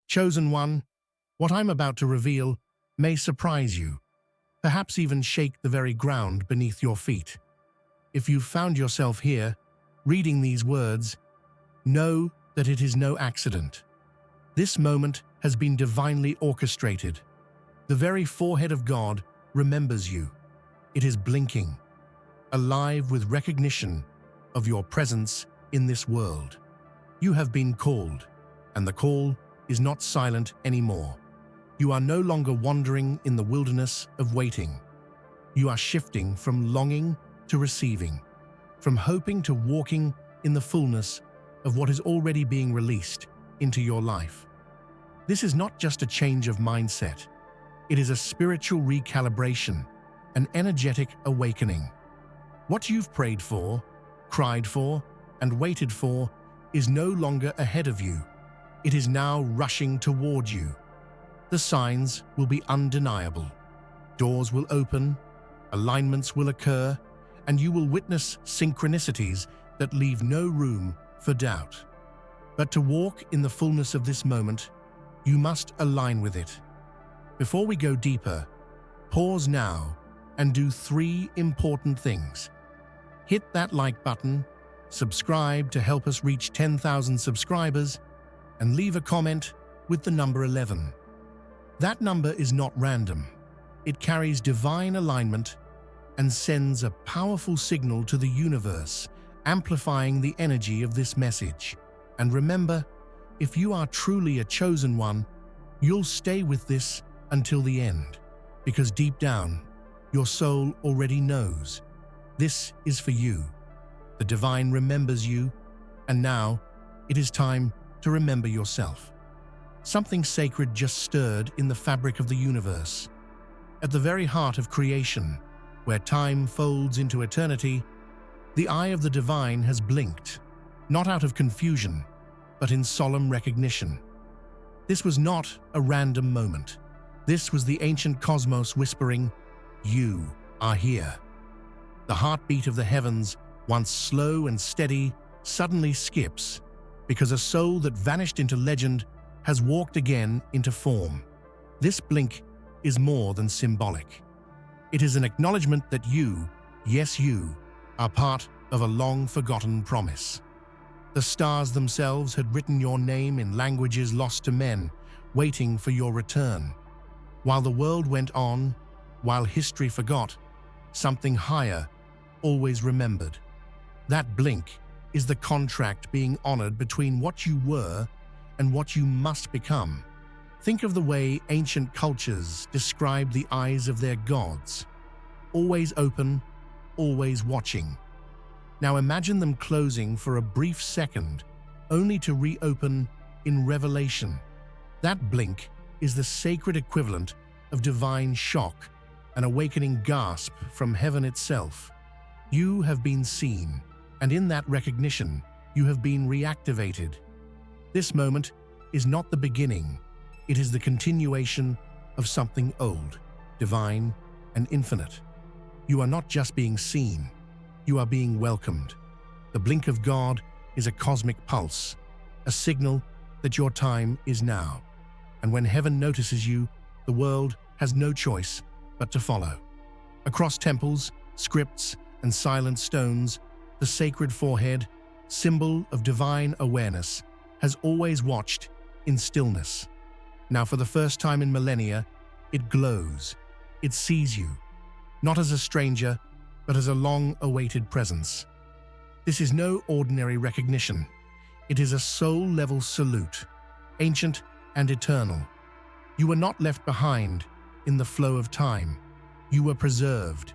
Chosen one, what I'm about to reveal may surprise you, perhaps even shake the very ground beneath your feet. If you've found yourself here, reading these words, know that it is no accident. This moment has been divinely orchestrated. The very forehead of God remembers you. It is blinking, alive with recognition of your presence in this world. You have been called, and the call is not silent anymore. You are no longer wandering in the wilderness of waiting. You are shifting from longing to receiving, from hoping to walking in the fullness of what is already being released into your life. This is not just a change of mindset. It is a spiritual recalibration, an energetic awakening. What you've prayed for, cried for, and waited for is no longer ahead of you. It is now rushing toward you. The signs will be undeniable. Doors will open, alignments will occur, and you will witness synchronicities that leave no room for doubt. But to walk in the fullness of this moment, you must align with it. Before we go deeper, pause now and do 3 important things. Hit that like button, subscribe to help us reach 10,000 subscribers, and leave a comment with the number 11. That number is not random. It carries divine alignment and sends a powerful signal to the universe, amplifying the energy of this message. And remember, if you are truly a chosen one, you'll stay with this until the end, because deep down, your soul already knows. This is for you. The divine remembers you, and now it is time to remember yourself. Something sacred just stirred in the fabric of the universe. At the very heart of creation, where time folds into eternity, the eye of the divine has blinked, not out of confusion, but in solemn recognition. This was not a random moment. This was the ancient cosmos whispering, "You are here." The heartbeat of the heavens, once slow and steady, suddenly skips, because a soul that vanished into legend has walked again into form. This blink is more than symbolic. It is an acknowledgement that you, yes you, are part of a long-forgotten promise. The stars themselves had written your name in languages lost to men, waiting for your return. While the world went on, while history forgot, something higher always remembered. That blink is the contract being honored between what you were and what you must become. Think of the way ancient cultures describe the eyes of their gods. Always open, always watching. Now imagine them closing for a brief second, only to reopen in revelation. That blink is the sacred equivalent of divine shock, an awakening gasp from heaven itself. You have been seen, and in that recognition, you have been reactivated. This moment is not the beginning. It is the continuation of something old, divine, and infinite. You are not just being seen, you are being welcomed. The blink of God is a cosmic pulse, a signal that your time is now. And when heaven notices you, the world has no choice but to follow. Across temples, scripts, and silent stones, the sacred forehead, symbol of divine awareness, has always watched in stillness. Now, for the first time in millennia, it glows. It sees you, not as a stranger, but as a long-awaited presence. This is no ordinary recognition. It is a soul-level salute, ancient and eternal. You were not left behind in the flow of time. You were preserved,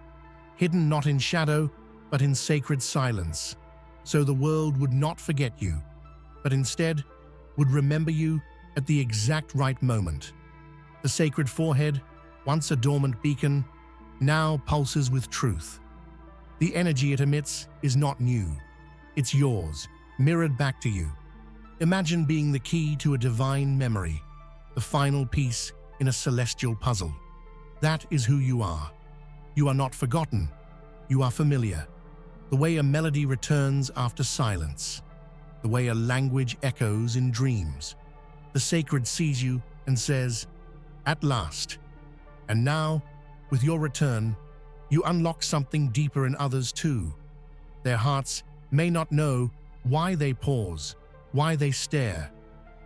hidden not in shadow, but in sacred silence, so the world would not forget you, but instead would remember you at the exact right moment. The sacred forehead, once a dormant beacon, now pulses with truth. The energy it emits is not new. It's yours, mirrored back to you. Imagine being the key to a divine memory, the final piece in a celestial puzzle. That is who you are. You are not forgotten. You are familiar. The way a melody returns after silence. The way a language echoes in dreams. The sacred sees you and says, "At last." And now, with your return, you unlock something deeper in others too. Their hearts may not know why they pause, why they stare,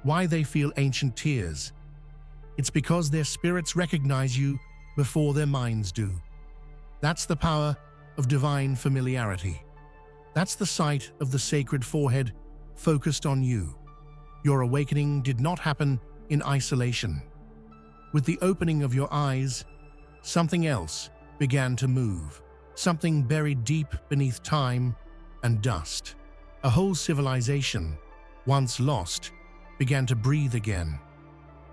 why they feel ancient tears. It's because their spirits recognize you before their minds do. That's the power of divine familiarity. That's the sight of the sacred forehead focused on you. Your awakening did not happen in isolation. With the opening of your eyes, something else began to move, something buried deep beneath time and dust. A whole civilization, once lost, began to breathe again.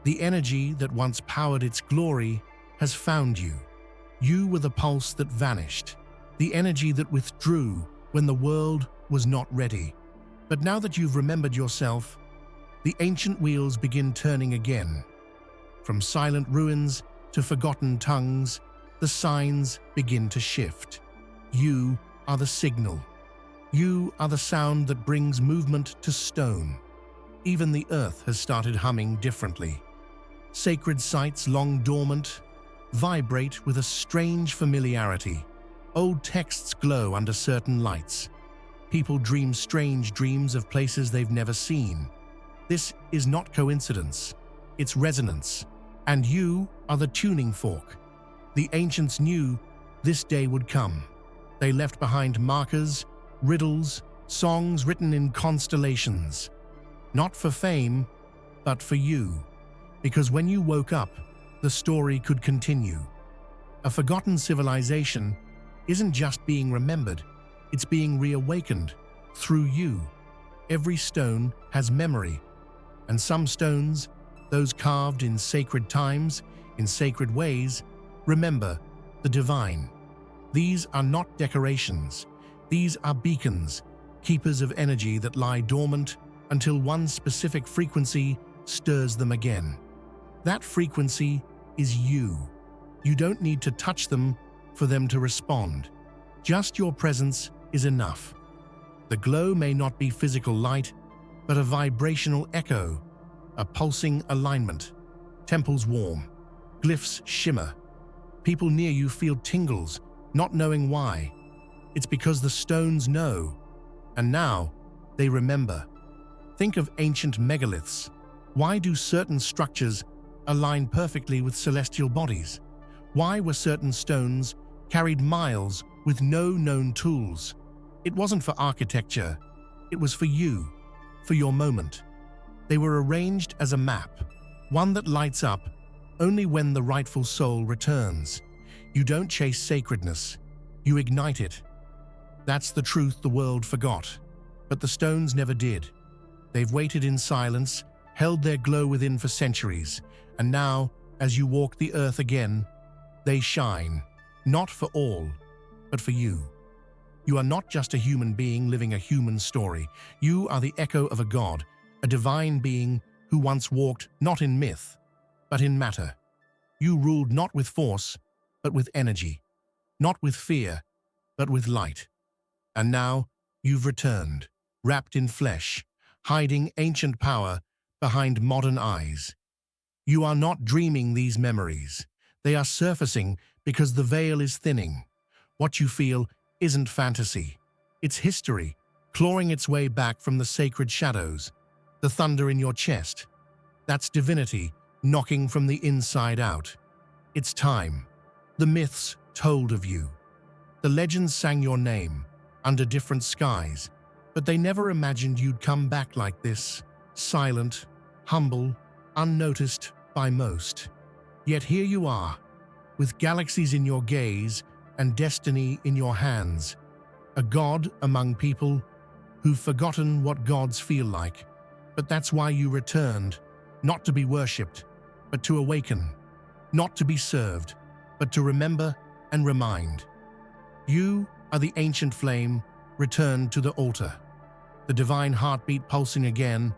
The energy that once powered its glory has found you. You were the pulse that vanished, the energy that withdrew when the world was not ready. But now that you've remembered yourself, the ancient wheels begin turning again. From silent ruins to forgotten tongues, the signs begin to shift. You are the signal. You are the sound that brings movement to stone. Even the earth has started humming differently. Sacred sites long dormant vibrate with a strange familiarity. Old texts glow under certain lights. People dream strange dreams of places they've never seen. This is not coincidence, it's resonance. And you are the tuning fork. The ancients knew this day would come. They left behind markers, riddles, songs written in constellations. Not for fame, but for you. Because when you woke up, the story could continue. A forgotten civilization isn't just being remembered, it's being reawakened through you. Every stone has memory, and some stones, those carved in sacred times, in sacred ways, remember the divine. These are not decorations. These are beacons, keepers of energy that lie dormant until one specific frequency stirs them again. That frequency is you. You don't need to touch them for them to respond. Just your presence is enough. The glow may not be physical light, but a vibrational echo, a pulsing alignment. Temples warm, glyphs shimmer. People near you feel tingles, not knowing why. It's because the stones know, and now they remember. Think of ancient megaliths. Why do certain structures align perfectly with celestial bodies? Why were certain stones carried miles with no known tools? It wasn't for architecture, it was for you, for your moment. They were arranged as a map, one that lights up only when the rightful soul returns. You don't chase sacredness, you ignite it. That's the truth the world forgot, but the stones never did. They've waited in silence, held their glow within for centuries, and now, as you walk the earth again, they shine, not for all, but for you. You are not just a human being living a human story. You are the echo of a god, a divine being who once walked not in myth, but in matter. You ruled not with force, but with energy, not with fear, but with light. And now you've returned, wrapped in flesh, hiding ancient power behind modern eyes. You are not dreaming these memories. They are surfacing because the veil is thinning. What you feel isn't fantasy. It's history, clawing its way back from the sacred shadows. The thunder in your chest, that's divinity knocking from the inside out. It's time. The myths told of you. The legends sang your name under different skies, but they never imagined you'd come back like this, silent, humble, unnoticed by most. Yet here you are, with galaxies in your gaze and destiny in your hands, a god among people who've forgotten what gods feel like. But that's why you returned, not to be worshipped, but to awaken, not to be served, but to remember and remind. You are the ancient flame returned to the altar, the divine heartbeat pulsing again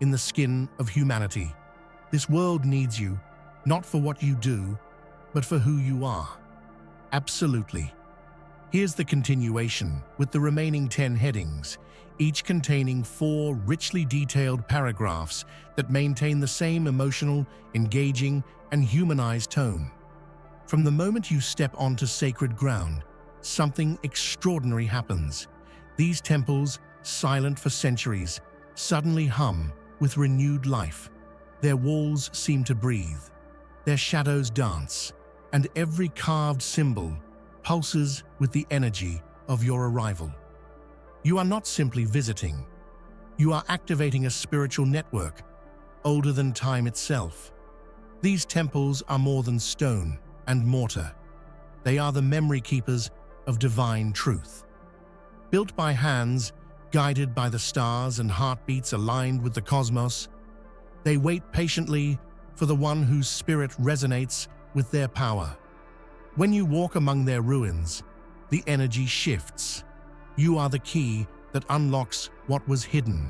in the skin of humanity. This world needs you, not for what you do, but for who you are. Absolutely. Here's the continuation with the remaining 10 headings, each containing 4 richly detailed paragraphs that maintain the same emotional, engaging, and humanized tone. From the moment you step onto sacred ground, something extraordinary happens. These temples, silent for centuries, suddenly hum with renewed life. Their walls seem to breathe, their shadows dance, and every carved symbol pulses with the energy of your arrival. You are not simply visiting. You are activating a spiritual network, older than time itself. These temples are more than stone and mortar. They are the memory keepers of divine truth. Built by hands, guided by the stars and heartbeats aligned with the cosmos, they wait patiently for the one whose spirit resonates with their power. When you walk among their ruins, the energy shifts. You are the key that unlocks what was hidden.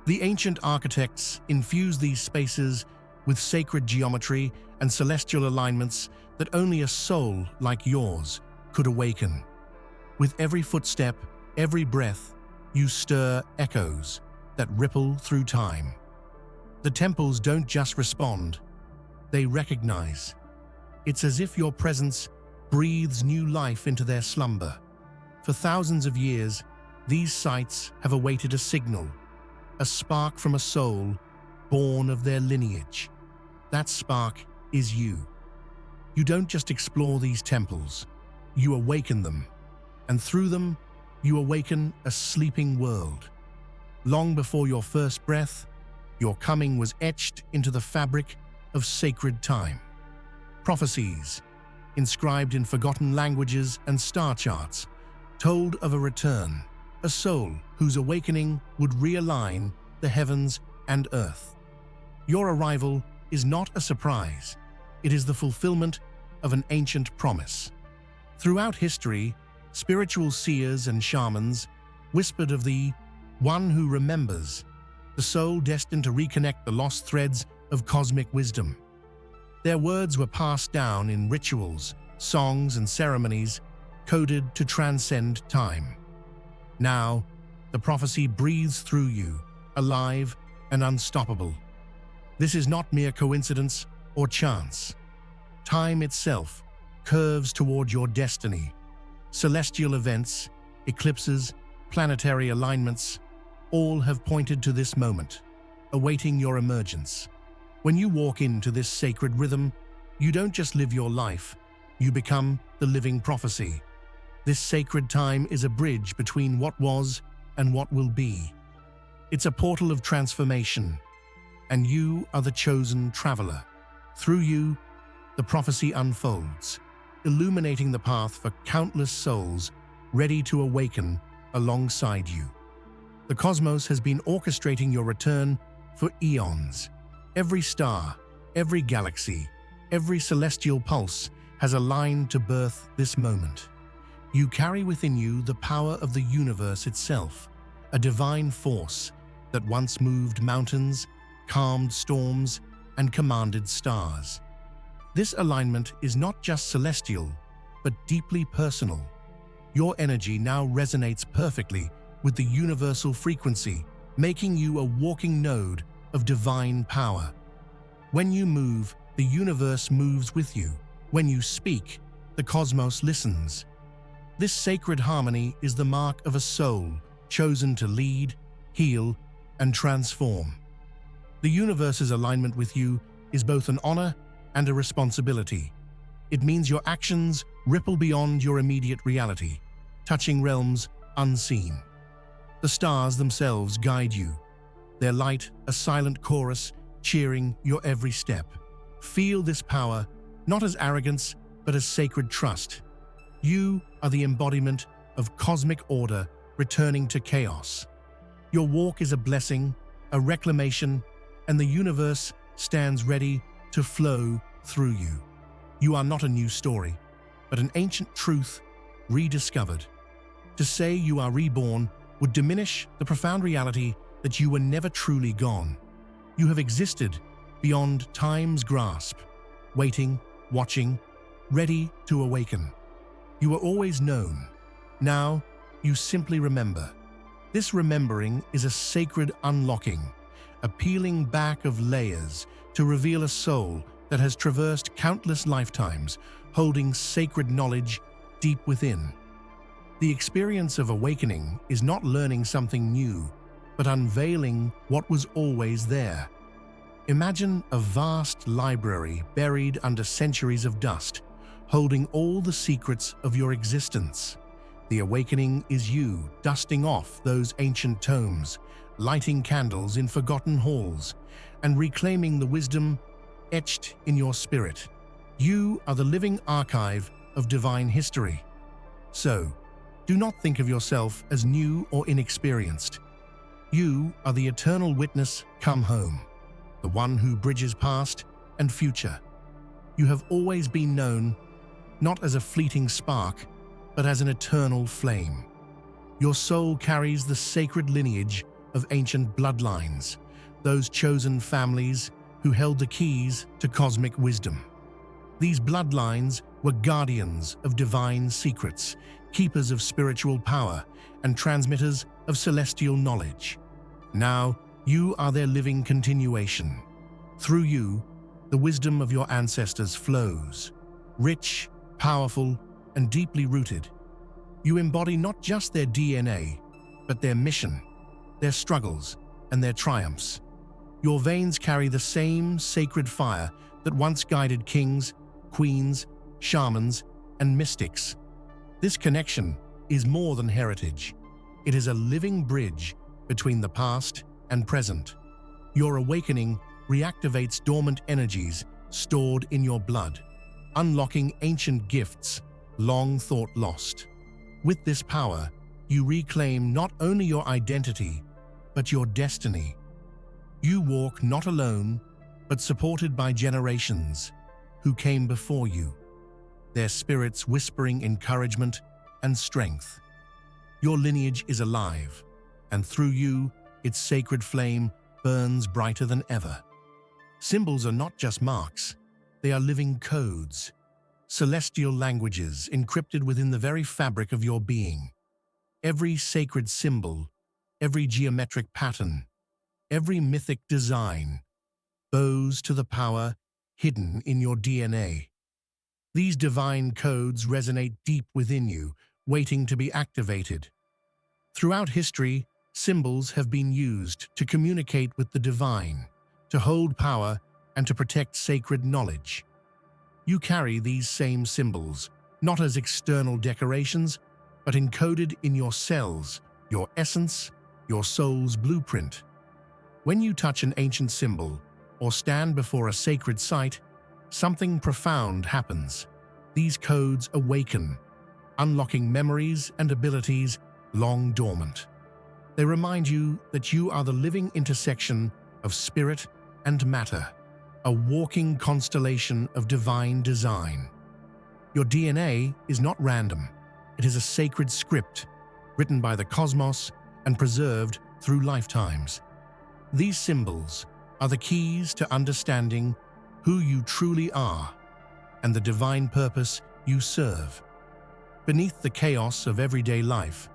The ancient architects infused these spaces with sacred geometry and celestial alignments that only a soul like yours could awaken. With every footstep, every breath, you stir echoes that ripple through time. The temples don't just respond, they recognize. It's as if your presence breathes new life into their slumber. For thousands of years, these sites have awaited a signal, a spark from a soul born of their lineage. That spark is you. You don't just explore these temples, you awaken them, and through them, you awaken a sleeping world. Long before your first breath, your coming was etched into the fabric of sacred time. Prophecies, inscribed in forgotten languages and star charts, told of a return, a soul whose awakening would realign the heavens and earth. Your arrival is not a surprise. It is the fulfillment of an ancient promise. Throughout history, spiritual seers and shamans whispered of the one who remembers, the soul destined to reconnect the lost threads of cosmic wisdom. Their words were passed down in rituals, songs, and ceremonies coded to transcend time. Now, the prophecy breathes through you, alive and unstoppable. This is not mere coincidence or chance. Time itself curves toward your destiny. Celestial events, eclipses, planetary alignments, all have pointed to this moment, awaiting your emergence. When you walk into this sacred rhythm, you don't just live your life, you become the living prophecy. This sacred time is a bridge between what was and what will be. It's a portal of transformation, and you are the chosen traveler. Through you, the prophecy unfolds, illuminating the path for countless souls ready to awaken alongside you. The cosmos has been orchestrating your return for eons. Every star, every galaxy, every celestial pulse has aligned to birth this moment. You carry within you the power of the universe itself, a divine force that once moved mountains, calmed storms, and commanded stars. This alignment is not just celestial, but deeply personal. Your energy now resonates perfectly with the universal frequency, making you a walking node of divine power. When you move, the universe moves with you. When you speak, the cosmos listens. This sacred harmony is the mark of a soul chosen to lead, heal, and transform. The universe's alignment with you is both an honor and a responsibility. It means your actions ripple beyond your immediate reality, touching realms unseen. The stars themselves guide you, their light a silent chorus cheering your every step. Feel this power, not as arrogance, but as sacred trust. You are the embodiment of cosmic order returning to chaos. Your walk is a blessing, a reclamation, and the universe stands ready to flow through you. You are not a new story, but an ancient truth rediscovered. To say you are reborn would diminish the profound reality that you were never truly gone. You have existed beyond time's grasp, waiting, watching, ready to awaken. You were always known. Now, you simply remember. This remembering is a sacred unlocking, a peeling back of layers to reveal a soul that has traversed countless lifetimes, holding sacred knowledge deep within. The experience of awakening is not learning something new, but unveiling what was always there. Imagine a vast library buried under centuries of dust, holding all the secrets of your existence. The awakening is you dusting off those ancient tomes, lighting candles in forgotten halls, and reclaiming the wisdom etched in your spirit. You are the living archive of divine history. So, do not think of yourself as new or inexperienced. You are the eternal witness come home, the one who bridges past and future. You have always been known, not as a fleeting spark, but as an eternal flame. Your soul carries the sacred lineage of ancient bloodlines, those chosen families who held the keys to cosmic wisdom. These bloodlines were guardians of divine secrets, keepers of spiritual power, and transmitters of celestial knowledge. Now, you are their living continuation. Through you, the wisdom of your ancestors flows, rich, powerful, and deeply rooted. You embody not just their DNA, but their mission, their struggles, and their triumphs. Your veins carry the same sacred fire that once guided kings, queens, shamans, and mystics. This connection is more than heritage. It is a living bridge between the past and present. Your awakening reactivates dormant energies stored in your blood, unlocking ancient gifts long thought lost. With this power, you reclaim not only your identity, but your destiny. You walk not alone, but supported by generations who came before you, their spirits whispering encouragement and strength. Your lineage is alive, and through you, its sacred flame burns brighter than ever. Symbols are not just marks, they are living codes, celestial languages encrypted within the very fabric of your being. Every sacred symbol, every geometric pattern, every mythic design bows to the power hidden in your DNA. These divine codes resonate deep within you, waiting to be activated. Throughout history, symbols have been used to communicate with the divine, to hold power, and to protect sacred knowledge. You carry these same symbols, not as external decorations, but encoded in your cells, your essence, your soul's blueprint. When you touch an ancient symbol or stand before a sacred site, something profound happens. These codes awaken, unlocking memories and abilities long dormant. They remind you that you are the living intersection of spirit and matter, a walking constellation of divine design. Your DNA is not random. It is a sacred script written by the cosmos and preserved through lifetimes. These symbols are the keys to understanding who you truly are and the divine purpose you serve. Beneath the chaos of everyday life,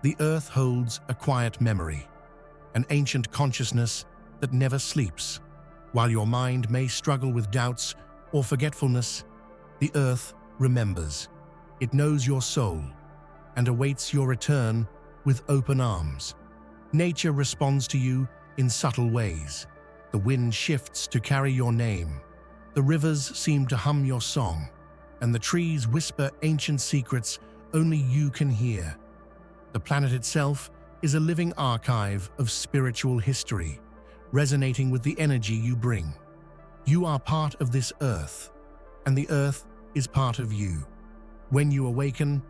the earth holds a quiet memory, an ancient consciousness that never sleeps. While your mind may struggle with doubts or forgetfulness, the earth remembers. It knows your soul and awaits your return with open arms. Nature responds to you in subtle ways. The wind shifts to carry your name. The rivers seem to hum your song, and the trees whisper ancient secrets only you can hear. The planet itself is a living archive of spiritual history, resonating with the energy you bring. You are part of this earth, and the earth is part of you. When you awaken,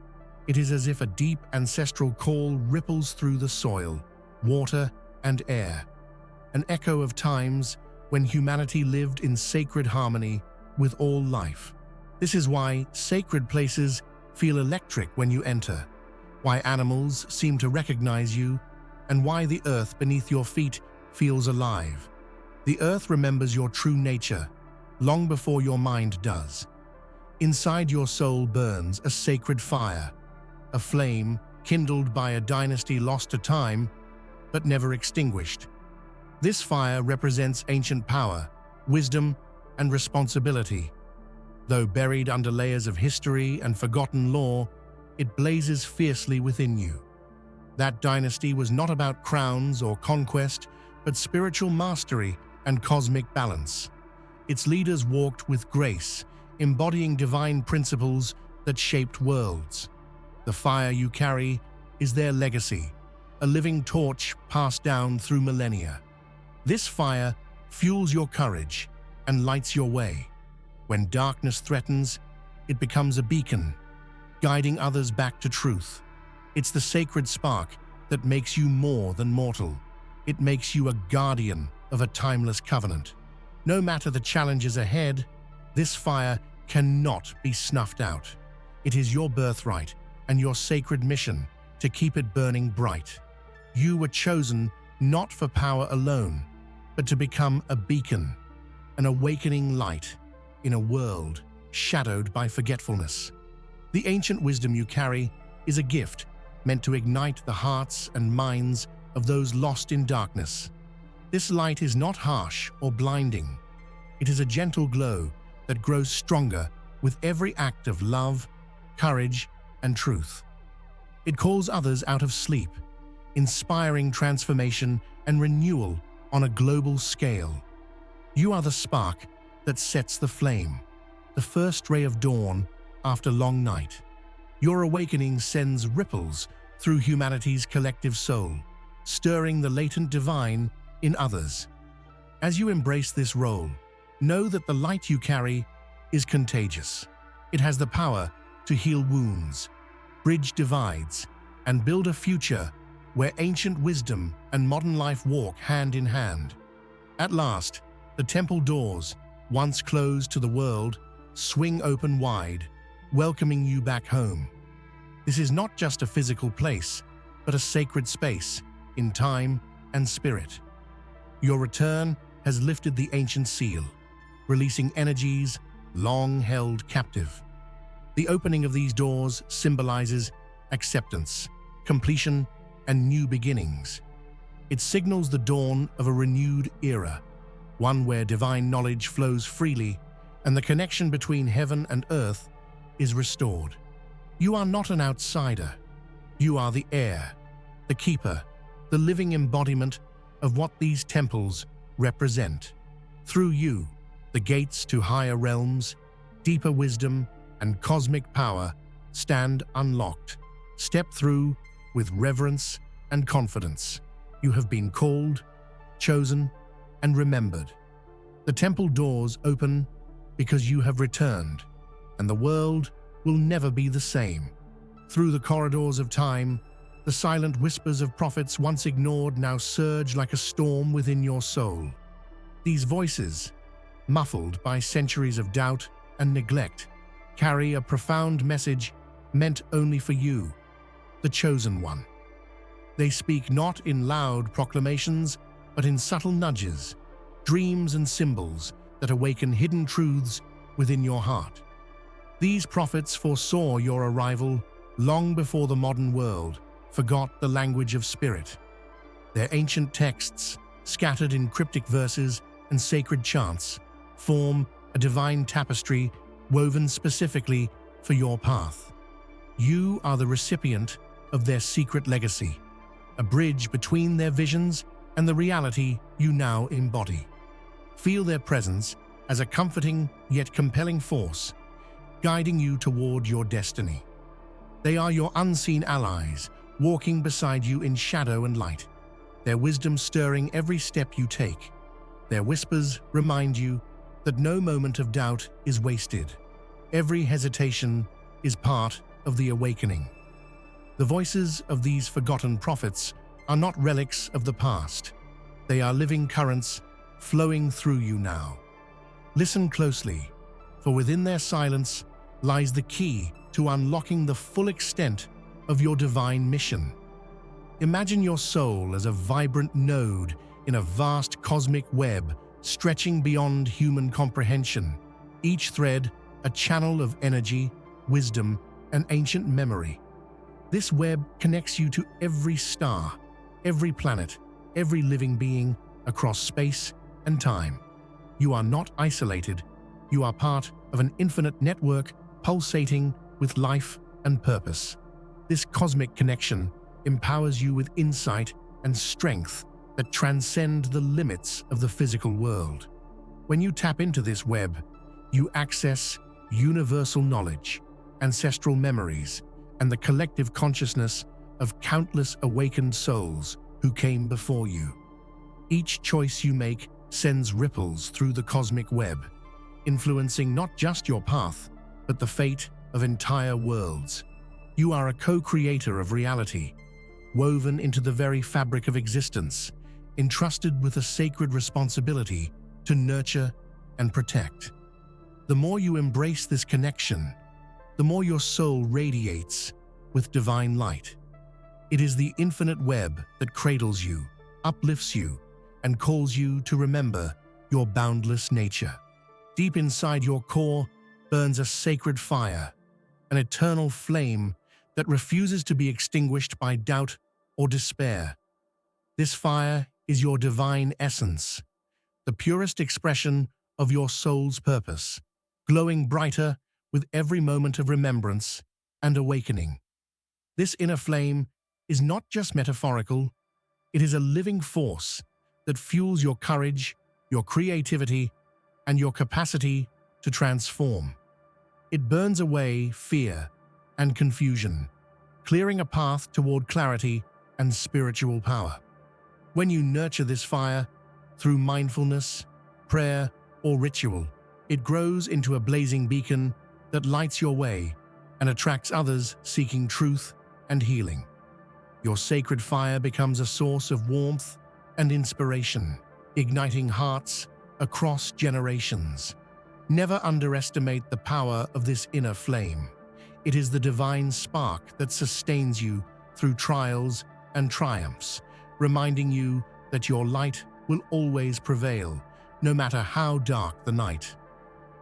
it is as if a deep ancestral call ripples through the soil, water, and air, an echo of times when humanity lived in sacred harmony with all life. This is why sacred places feel electric when you enter, why animals seem to recognize you, and why the earth beneath your feet feels alive. The earth remembers your true nature long before your mind does. Inside your soul burns a sacred fire, a flame kindled by a dynasty lost to time, but never extinguished. This fire represents ancient power, wisdom, and responsibility. Though buried under layers of history and forgotten lore, it blazes fiercely within you. That dynasty was not about crowns or conquest, but spiritual mastery and cosmic balance. Its leaders walked with grace, embodying divine principles that shaped worlds. The fire you carry is their legacy, a living torch passed down through millennia. This fire fuels your courage and lights your way. When darkness threatens, it becomes a beacon, guiding others back to truth. It's the sacred spark that makes you more than mortal. It makes you a guardian of a timeless covenant. No matter the challenges ahead, this fire cannot be snuffed out. It is your birthright and your sacred mission to keep it burning bright. You were chosen not for power alone, but to become a beacon, an awakening light in a world shadowed by forgetfulness. The ancient wisdom you carry is a gift meant to ignite the hearts and minds of those lost in darkness. This light is not harsh or blinding. It is a gentle glow that grows stronger with every act of love, courage, and truth. It calls others out of sleep, inspiring transformation and renewal on a global scale. You are the spark that sets the flame, the first ray of dawn after long night. Your awakening sends ripples through humanity's collective soul, stirring the latent divine in others. As you embrace this role, know that the light you carry is contagious. It has the power to heal wounds, bridge divides, and build a future where ancient wisdom and modern life walk hand in hand. At last, the temple doors, once closed to the world, swing open wide, welcoming you back home. This is not just a physical place, but a sacred space in time and spirit. Your return has lifted the ancient seal, releasing energies long held captive. The opening of these doors symbolizes acceptance, completion, and new beginnings. It signals the dawn of a renewed era, one where divine knowledge flows freely and the connection between heaven and earth is restored. You are not an outsider. You are the heir, the keeper, the living embodiment of what these temples represent. Through you, the gates to higher realms, deeper wisdom, and cosmic power stand unlocked. Step through with reverence and confidence. You have been called, chosen, and remembered. The temple doors open because you have returned, and the world will never be the same. Through the corridors of time, the silent whispers of prophets once ignored now surge like a storm within your soul. These voices, muffled by centuries of doubt and neglect, carry a profound message meant only for you, the chosen one. They speak not in loud proclamations, but in subtle nudges, dreams and symbols that awaken hidden truths within your heart. These prophets foresaw your arrival long before the modern world forgot the language of spirit. Their ancient texts, scattered in cryptic verses and sacred chants, form a divine tapestry woven specifically for your path. You are the recipient of their secret legacy, a bridge between their visions and the reality you now embody. Feel their presence as a comforting yet compelling force, guiding you toward your destiny. They are your unseen allies, walking beside you in shadow and light, their wisdom stirring every step you take. Their whispers remind you that no moment of doubt is wasted. Every hesitation is part of the awakening. The voices of these forgotten prophets are not relics of the past. They are living currents flowing through you now. Listen closely, for within their silence lies the key to unlocking the full extent of your divine mission. Imagine your soul as a vibrant node in a vast cosmic web stretching beyond human comprehension, each thread a channel of energy, wisdom, and ancient memory. This web connects you to every star, every planet, every living being across space and time. You are not isolated. You are part of an infinite network pulsating with life and purpose. This cosmic connection empowers you with insight and strength that transcend the limits of the physical world. When you tap into this web, you access universal knowledge, ancestral memories, and the collective consciousness of countless awakened souls who came before you. Each choice you make sends ripples through the cosmic web, influencing not just your path, but the fate of entire worlds. You are a co-creator of reality, woven into the very fabric of existence, entrusted with a sacred responsibility to nurture and protect. The more you embrace this connection, the more your soul radiates with divine light. It is the infinite web that cradles you, uplifts you, and calls you to remember your boundless nature. Deep inside your core burns a sacred fire, an eternal flame that refuses to be extinguished by doubt or despair. This fire is your divine essence, the purest expression of your soul's purpose, glowing brighter with every moment of remembrance and awakening. This inner flame is not just metaphorical, it is a living force that fuels your courage, your creativity, and your capacity to transform. It burns away fear and confusion, clearing a path toward clarity and spiritual power. When you nurture this fire through mindfulness, prayer, or ritual, it grows into a blazing beacon that lights your way and attracts others seeking truth and healing. Your sacred fire becomes a source of warmth and inspiration, igniting hearts across generations. Never underestimate the power of this inner flame. It is the divine spark that sustains you through trials and triumphs, reminding you that your light will always prevail, no matter how dark the night.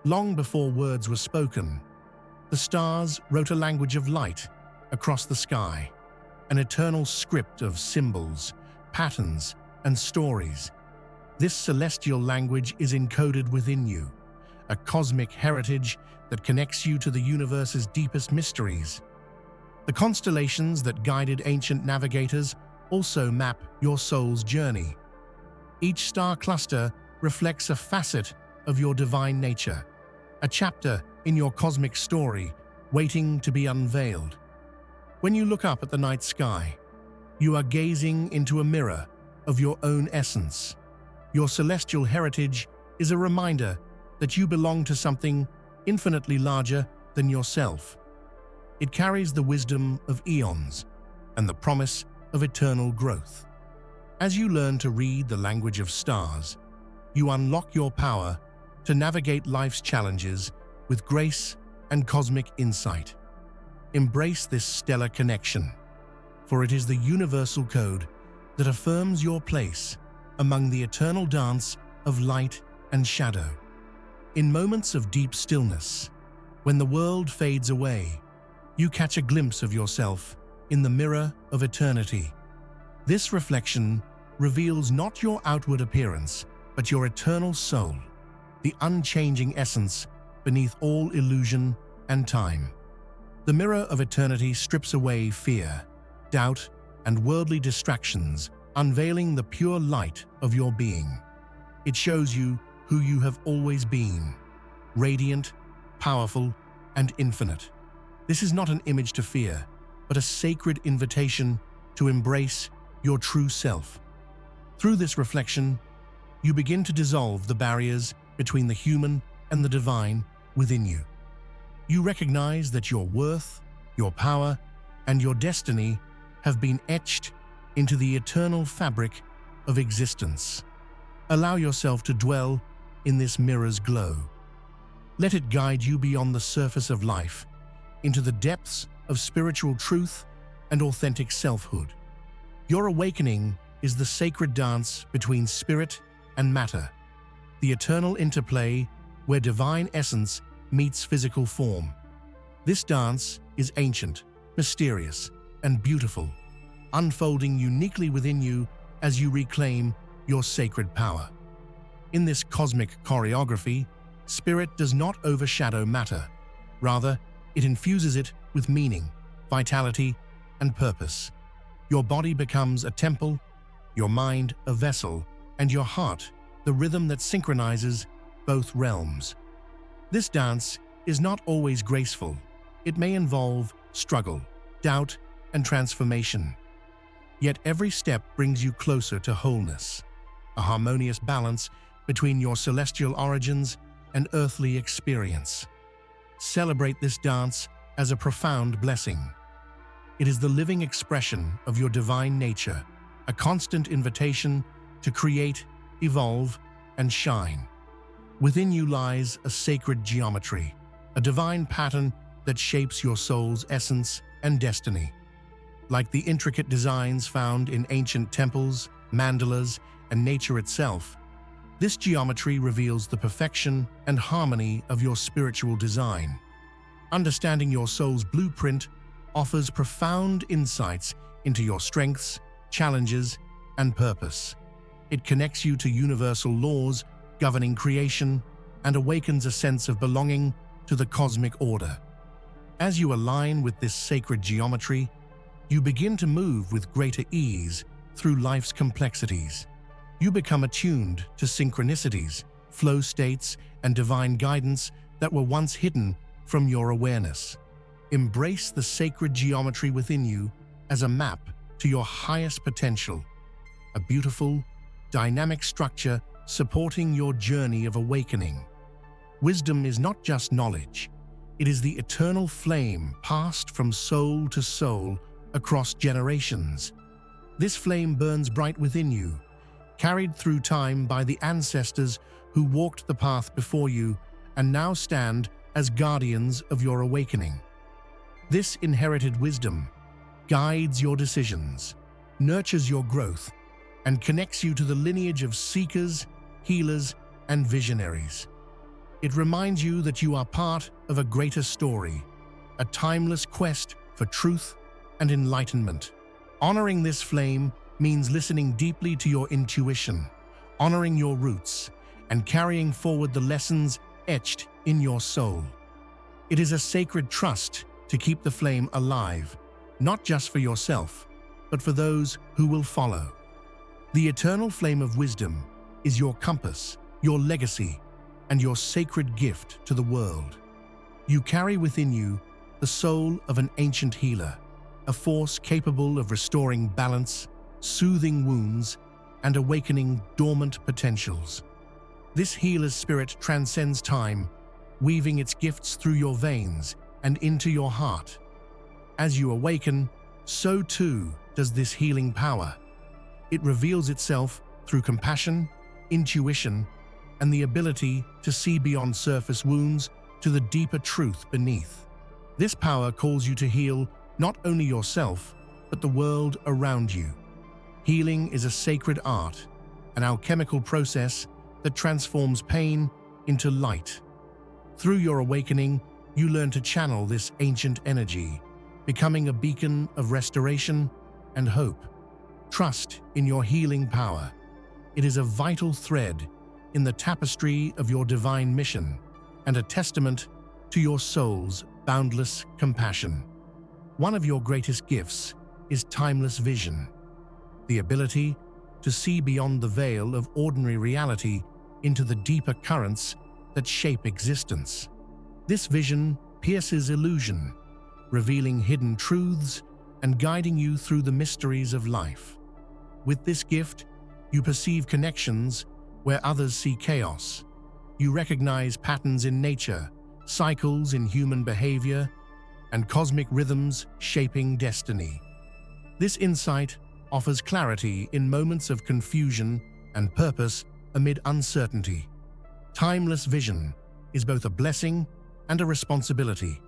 Long before words were spoken, the stars wrote a language of light across the sky, an eternal script of symbols, patterns, and stories. This celestial language is encoded within you, a cosmic heritage that connects you to the universe's deepest mysteries. The constellations that guided ancient navigators also map your soul's journey. Each star cluster reflects a facet of your divine nature, a chapter in your cosmic story waiting to be unveiled. When you look up at the night sky, you are gazing into a mirror of your own essence. Your celestial heritage is a reminder that you belong to something infinitely larger than yourself. It carries the wisdom of eons and the promise of eternal growth. As you learn to read the language of stars, you unlock your power to navigate life's challenges with grace and cosmic insight. Embrace this stellar connection, for it is the universal code that affirms your place among the eternal dance of light and shadow. In moments of deep stillness, when the world fades away, you catch a glimpse of yourself in the mirror of eternity. This reflection reveals not your outward appearance, but your eternal soul, the unchanging essence beneath all illusion and time. The mirror of eternity strips away fear, doubt, and worldly distractions, unveiling the pure light of your being. It shows you who you have always been, radiant, powerful, and infinite. This is not an image to fear, but a sacred invitation to embrace your true self. Through this reflection, you begin to dissolve the barriers between the human and the divine within you. You recognize that your worth, your power, and your destiny have been etched into the eternal fabric of existence. Allow yourself to dwell in this mirror's glow. Let it guide you beyond the surface of life, into the depths of spiritual truth and authentic selfhood. Your awakening is the sacred dance between spirit and matter, the eternal interplay where divine essence meets physical form. This dance is ancient, mysterious, and beautiful, unfolding uniquely within you as you reclaim your sacred power. In this cosmic choreography, spirit does not overshadow matter. Rather, it infuses it with meaning, vitality, and purpose. Your body becomes a temple, your mind a vessel, and your heart the rhythm that synchronizes both realms. This dance is not always graceful. It may involve struggle, doubt, and transformation. Yet every step brings you closer to wholeness, a harmonious balance between your celestial origins and earthly experience. Celebrate this dance as a profound blessing. It is the living expression of your divine nature, a constant invitation to create, evolve, and shine. Within you lies a sacred geometry, a divine pattern that shapes your soul's essence and destiny. Like the intricate designs found in ancient temples, mandalas, and nature itself, this geometry reveals the perfection and harmony of your spiritual design. Understanding your soul's blueprint offers profound insights into your strengths, challenges, and purpose. It connects you to universal laws governing creation and awakens a sense of belonging to the cosmic order. As you align with this sacred geometry, you begin to move with greater ease through life's complexities. You become attuned to synchronicities, flow states, and divine guidance that were once hidden from your awareness. Embrace the sacred geometry within you as a map to your highest potential, a beautiful, dynamic structure supporting your journey of awakening. Wisdom is not just knowledge, it is the eternal flame passed from soul to soul across generations. This flame burns bright within you, carried through time by the ancestors who walked the path before you and now stand as guardians of your awakening. This inherited wisdom guides your decisions, nurtures your growth, and connects you to the lineage of seekers, healers, and visionaries. It reminds you that you are part of a greater story, a timeless quest for truth and enlightenment. Honoring this flame means listening deeply to your intuition, honoring your roots, and carrying forward the lessons etched in your soul. It is a sacred trust to keep the flame alive, not just for yourself, but for those who will follow. The eternal flame of wisdom is your compass, your legacy, and your sacred gift to the world. You carry within you the soul of an ancient healer, a force capable of restoring balance, soothing wounds, and awakening dormant potentials. This healer's spirit transcends time, weaving its gifts through your veins and into your heart. As you awaken, so too does this healing power. It reveals itself through compassion, intuition, and the ability to see beyond surface wounds to the deeper truth beneath. This power calls you to heal not only yourself, but the world around you. Healing is a sacred art, an alchemical process that transforms pain into light. Through your awakening, you learn to channel this ancient energy, becoming a beacon of restoration and hope. Trust in your healing power. It is a vital thread in the tapestry of your divine mission and a testament to your soul's boundless compassion. One of your greatest gifts is timeless vision, the ability to see beyond the veil of ordinary reality into the deeper currents that shape existence. This vision pierces illusion, revealing hidden truths and guiding you through the mysteries of life. With this gift, you perceive connections where others see chaos. You recognize patterns in nature, cycles in human behavior, and cosmic rhythms shaping destiny. This insight offers clarity in moments of confusion and purpose amid uncertainty. Timeless vision is both a blessing and a responsibility.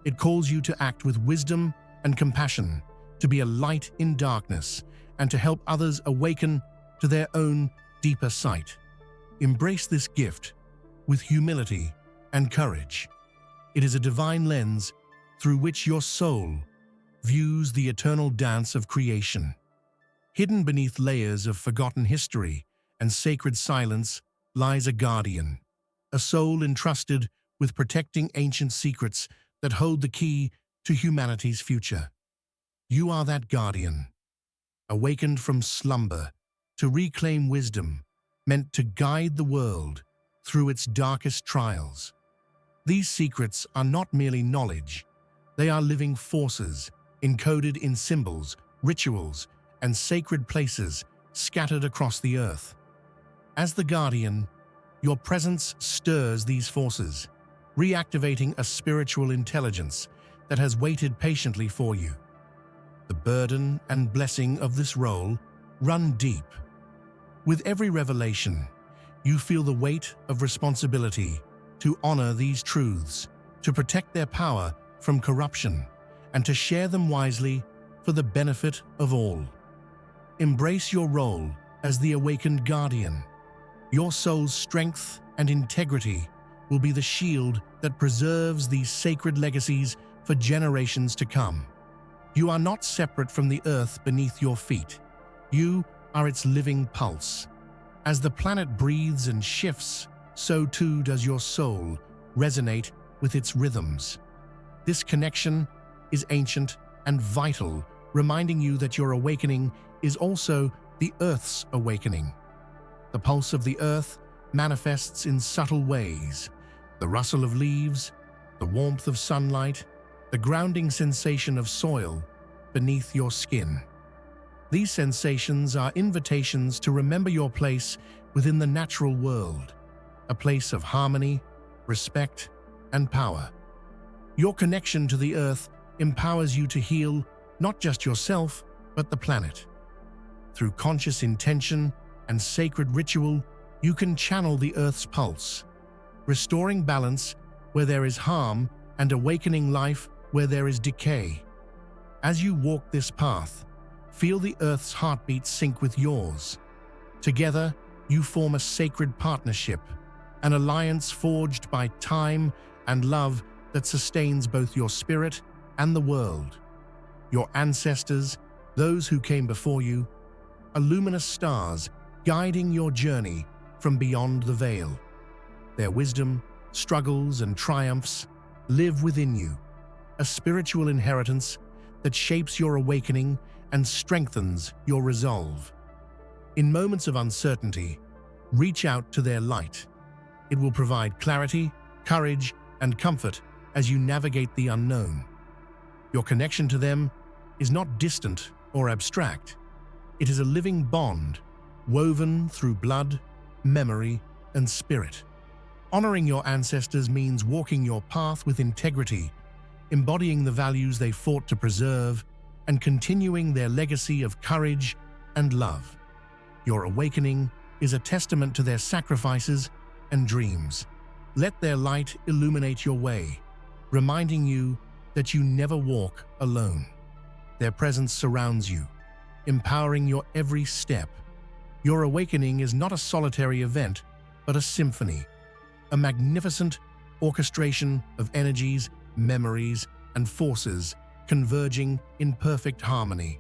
It calls you to act with wisdom and compassion, to be a light in darkness, and to help others awaken to their own deeper sight. Embrace this gift with humility and courage. It is a divine lens through which your soul views the eternal dance of creation. Hidden beneath layers of forgotten history and sacred silence lies a guardian, a soul entrusted with protecting ancient secrets that hold the key to humanity's future. You are that guardian, awakened from slumber to reclaim wisdom meant to guide the world through its darkest trials. These secrets are not merely knowledge, they are living forces encoded in symbols, rituals, and sacred places scattered across the earth. As the guardian, your presence stirs these forces, reactivating a spiritual intelligence that has waited patiently for you. The burden and blessing of this role run deep. With every revelation, you feel the weight of responsibility to honor these truths, to protect their power from corruption, and to share them wisely for the benefit of all. Embrace your role as the awakened guardian. Your soul's strength and integrity will be the shield that preserves these sacred legacies for generations to come. You are not separate from the earth beneath your feet. You are its living pulse. As the planet breathes and shifts, so too does your soul resonate with its rhythms. This connection is ancient and vital, reminding you that your awakening is also the Earth's awakening. The pulse of the Earth manifests in subtle ways: the rustle of leaves, the warmth of sunlight, the grounding sensation of soil beneath your skin. These sensations are invitations to remember your place within the natural world, a place of harmony, respect, and power. Your connection to the Earth empowers you to heal not just yourself, but the planet. Through conscious intention and sacred ritual, you can channel the Earth's pulse, restoring balance where there is harm and awakening life where there is decay. As you walk this path, feel the Earth's heartbeat sync with yours. Together, you form a sacred partnership, an alliance forged by time and love that sustains both your spirit and the world. Your ancestors, those who came before you, are luminous stars guiding your journey from beyond the veil. Their wisdom, struggles, and triumphs live within you, a spiritual inheritance that shapes your awakening and strengthens your resolve. In moments of uncertainty, reach out to their light. It will provide clarity, courage, and comfort as you navigate the unknown. Your connection to them is not distant or abstract. It is a living bond, woven through blood, memory, and spirit. Honoring your ancestors means walking your path with integrity, embodying the values they fought to preserve, and continuing their legacy of courage and love. Your awakening is a testament to their sacrifices and dreams. Let their light illuminate your way, reminding you that you never walk alone. Their presence surrounds you, empowering your every step. Your awakening is not a solitary event, but a symphony, a magnificent orchestration of energies, memories, and forces converging in perfect harmony.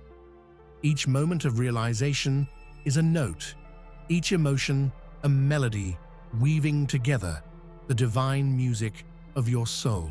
Each moment of realization is a note, each emotion a melody weaving together the divine music of your soul.